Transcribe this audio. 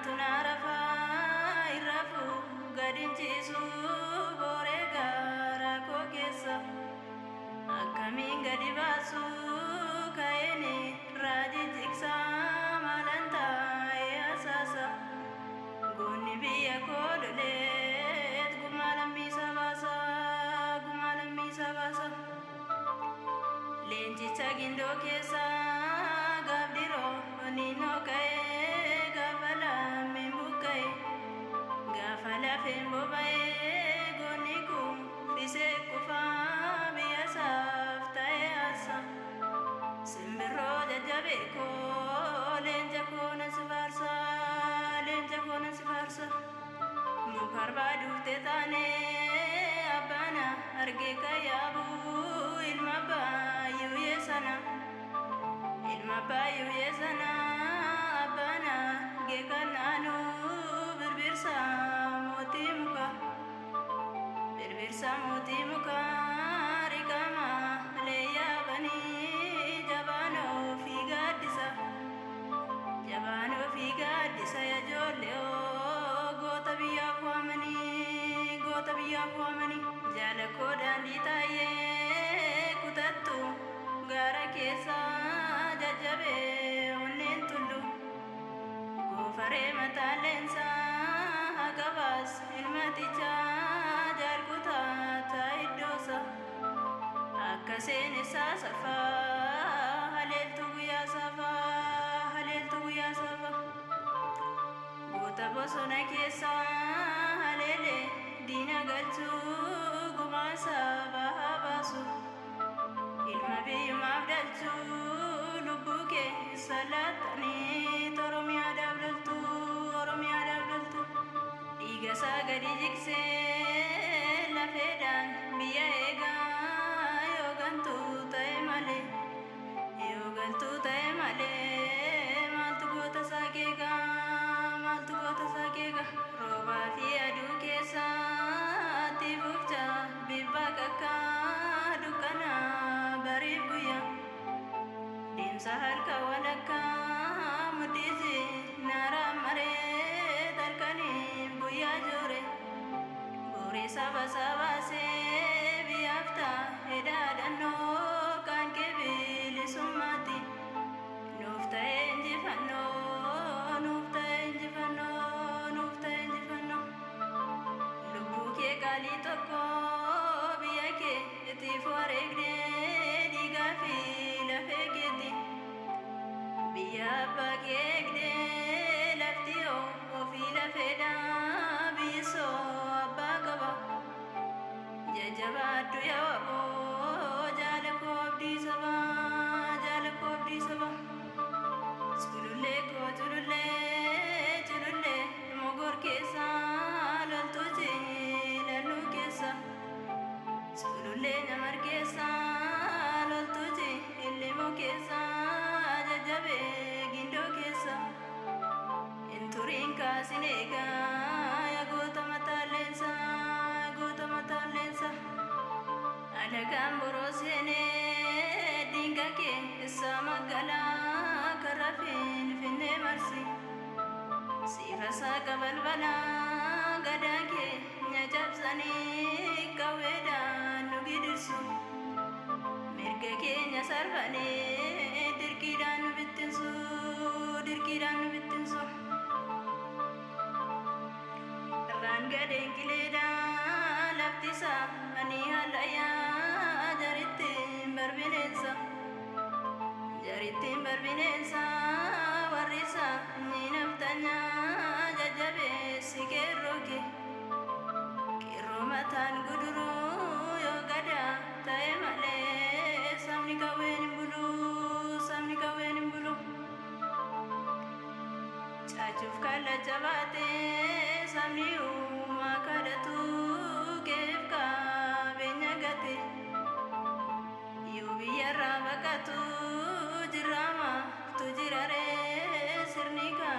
tunarafa irafu gadinchisu borega rakokesa akamin gadibasu kaini raji jiksa malanta yasasa guni biya kodolet gumalami sabasa lenji chagindo kesa gabdiro nino kae gafala membukai gafala fembo bae goniku fise kufa biasa ftae asa simbiro jajabe ko lenja kona sifarsa mukarba dufte tane abana arge kayabu ilma bayu yesana abana gekananu birbirsa motimuka rikama leya bani jabano figadisa ya joleo gota biya kwamani jala kodandi taye kutattu gara kesa jajabe onnen tullu gofare matalensa agabas ilmaticha jalkuta taidosa akasen safa haleltu ya safa gota bosona kesa halele dina galchu gumasa bahabasu ilma biyu mabdalchu lubuke salatani oromiya dablaltu diga sagadi jikse lafedan biya ega yogantu tae male maltu gota sakega roba fi adu kesa tibukcha bibakaka dukana baribuya dimsa harka walaka mudizi nara mare darkani buya jore bore saba se biafta edadano kan kebili sumati nufta enjifanno lubuke kali toko biyake iti foregne diga fi lafeketi biya bagegne laftio ofi lafeda biso abakaba jajabatu yawabo jalakobdi saba chululle mogor kesa laltuji lalu kesa chululle namar kesa laltuji illimo kesa jajabe gindo kesa inturin kasinega ya gota matalensa alagam borosene dingake samagala karafin finne marsi sifasa kabalbala gadake nyajabsani kaweda nugidirsu mirga kenya sarvane dirkidan bittinsu rangaden kileda laftisa ani halaya jaritin barbinensa warisa ninaftanya jajabe sikeroke kiromatan guduru yogada tae male samni kawen bulu chachuf kala jabate samni makadatu kefka benyagate yubiyarra bakatu jirama tujirare sirnika